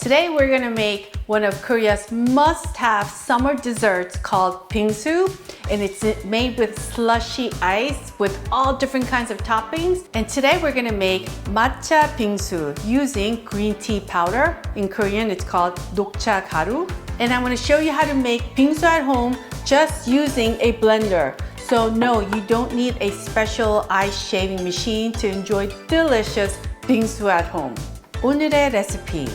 Today we're gonna make one of Korea's must-have summer desserts called bingsu, and it's made with slushy ice with all different kinds of toppings. And today we're gonna make Matcha BingSu using green tea powder. In Korean it's called 녹차가루. And I'm gonna show you how to make bingsu at home just using a blender. So no, you don't need a special ice shaving machine to enjoy delicious bingsu at home. 오늘의 레시피,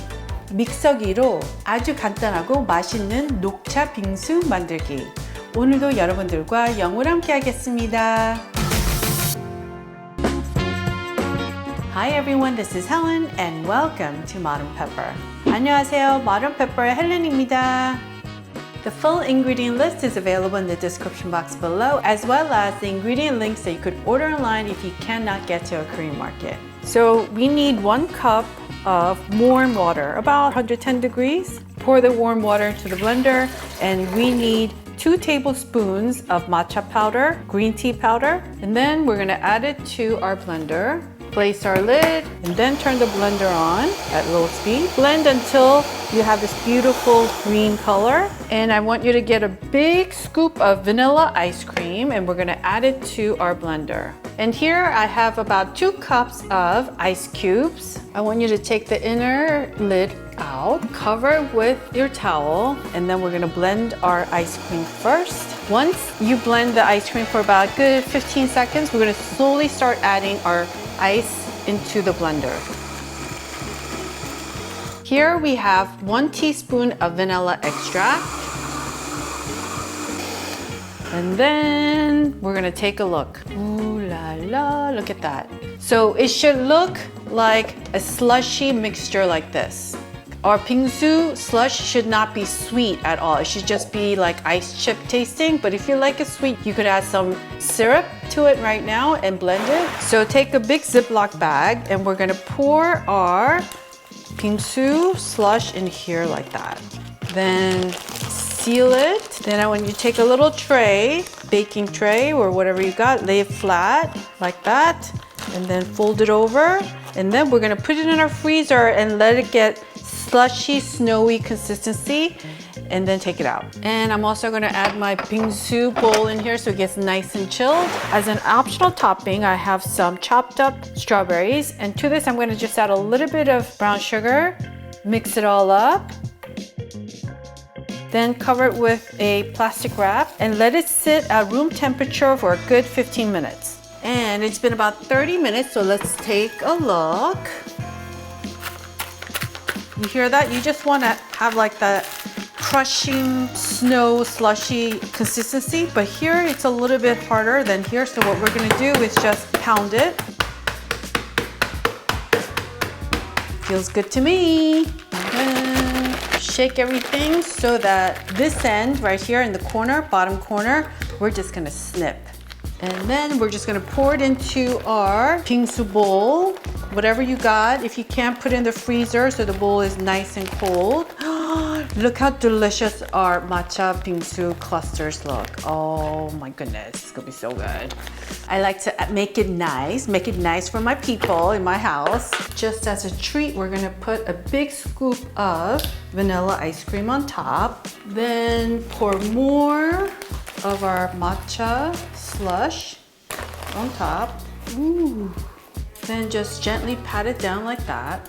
믹서기로 아주 간단하고 맛있는 녹차 빙수 만들기. 오늘도 여러분들과 영우를 함께 하겠습니다. Hi everyone, this is Helen and welcome to Modern Pepper. 안녕하세요, Modern Pepper의 헬렌입니다. The full ingredient list is available in the description box below, as well as the ingredient links that you could order online if you cannot get to a Korean market. So we need 1 cup of warm water, about 110 degrees. Pour the warm water into the blender, and we need 2 tablespoons of matcha powder, green tea powder, and then we're gonna add it to our blender. Place our lid and then turn the blender on at low speed. Blend until you have this beautiful green color. And I want you to get a big scoop of vanilla ice cream and we're gonna add it to our blender. And here I have about 2 cups of ice cubes. I want you to take the inner lid out, cover it with your towel, and then we're gonna blend our ice cream first. Once you blend the ice cream for about a good 15 seconds, we're gonna slowly start adding our ice into the blender. Here we have 1 teaspoon of vanilla extract. And then we're gonna take a look. Ooh la la, look at that. So it should look like a slushy mixture like this. Our bingsu slush should not be sweet at all. It should just be like ice chip tasting. But if you like it sweet, you could add some syrup to it right now and blend it. So take a big Ziploc bag and we're gonna pour our bingsu slush in here like that. Then seal it. Then I want you to take a little tray, baking tray or whatever you got, lay it flat like that, and then fold it over. And then we're gonna put it in our freezer and let it get slushy, snowy consistency, and then take it out. And I'm also gonna add my bingsu bowl in here so it gets nice and chilled. As an optional topping, I have some chopped up strawberries. And to this, I'm gonna just add a little bit of brown sugar, mix it all up. Then cover it with a plastic wrap and let it sit at room temperature for a good 15 minutes. And it's been about 30 minutes, so let's take a look. You hear that? You just want to have like that crushing snow slushy consistency, but here it's a little bit harder than here. So what we're going to do is just pound it. Feels good to me. And then shake everything so that this end right here in the corner, bottom corner, we're just going to snip. And then we're just gonna pour it into our bingsu bowl, whatever you got. If you can't, put it in the freezer so the bowl is nice and cold. Look how delicious our matcha bingsu clusters look. Oh my goodness, it's gonna be so good. I like to make it nice for my people in my house. Just as a treat, we're gonna put a big scoop of vanilla ice cream on top. Then pour more of our matcha slush on top. Ooh. Then just gently pat it down like that.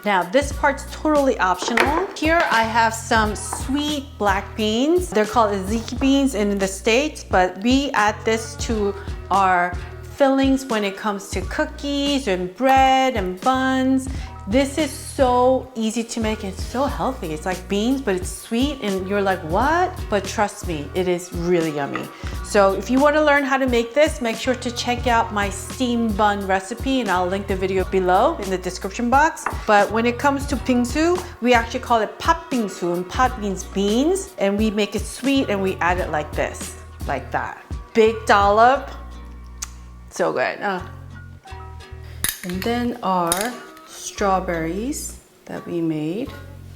Now this part's totally optional. Here I have some sweet black beans. They're called azuki beans in the States, but we add this to our fillings when it comes to cookies and bread and buns. This is so easy to make and so healthy. It's like beans, but it's sweet and you're like, what? But trust me, it is really yummy. So if you want to learn how to make this, make sure to check out my steamed bun recipe and I'll link the video below in the description box. But when it comes to bingsu, we actually call it pot bingsu, and pot means beans, and we make it sweet and we add it like this, like that. Big dollop, so good. And then our strawberries that we made.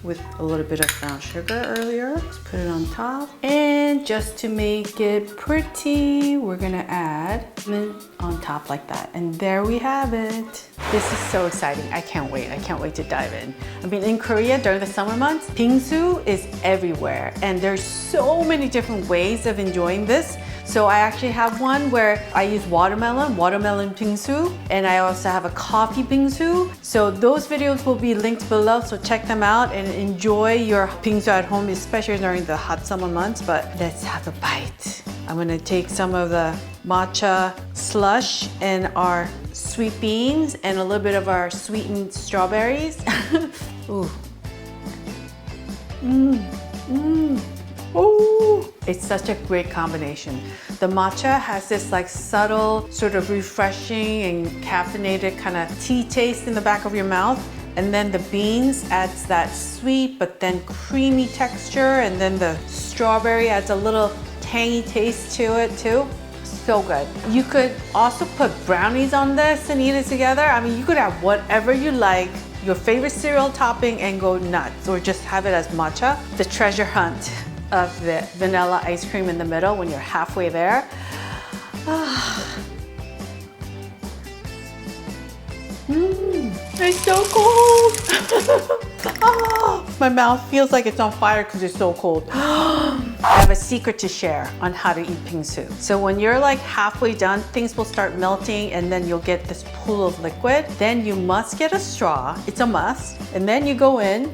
with a little bit of brown sugar earlier. Let's put it on top. And just to make it pretty, we're gonna add mint on top like that. And there we have it. This is so exciting. I can't wait. I can't wait to dive in. I mean, in Korea during the summer months, bingsu is everywhere. And there's so many different ways of enjoying this. So I actually have one where I use watermelon bingsu, and I also have a coffee bingsu. So those videos will be linked below, so check them out and enjoy your bingsu at home, especially during the hot summer months. But let's have a bite. I'm gonna take some of the matcha slush and our sweet beans and a little bit of our sweetened strawberries. Ooh. Ooh. It's such a great combination. The matcha has this like subtle, sort of refreshing and caffeinated kind of tea taste in the back of your mouth. And then the beans adds that sweet but then creamy texture, and then the strawberry adds a little tangy taste to it too. So good. You could also put brownies on this and eat it together. I mean, you could have whatever you like, your favorite cereal topping, and go nuts, or just have it as matcha. The treasure hunt of the vanilla ice cream in the middle when you're halfway there. It's so cold. My mouth feels like it's on fire because it's so cold. I have a secret to share on how to eat bingsu. So when you're like halfway done, things will start melting and then you'll get this pool of liquid. Then you must get a straw. It's a must. And then you go in.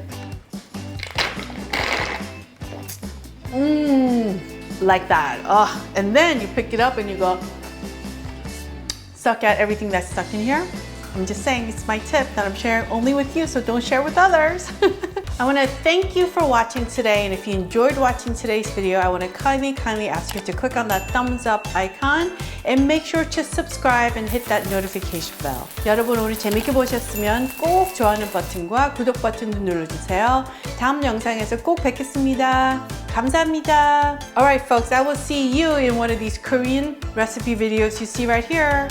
Like that. And then you pick it up and you go suck out everything that's stuck in here. I'm just saying, it's my tip that I'm sharing only with you, so don't share with others. I want to thank you for watching today, and if you enjoyed watching today's video, I want to kindly ask you to click on that thumbs up icon and make sure to subscribe and hit that notification bell. 여러분 오늘 재밌게 보셨으면 꼭 좋아하는 버튼과 구독 버튼도 눌러주세요. 다음 영상에서 꼭 뵙겠습니다. 감사합니다. Alright folks, I will see you in one of these Korean recipe videos you see right here.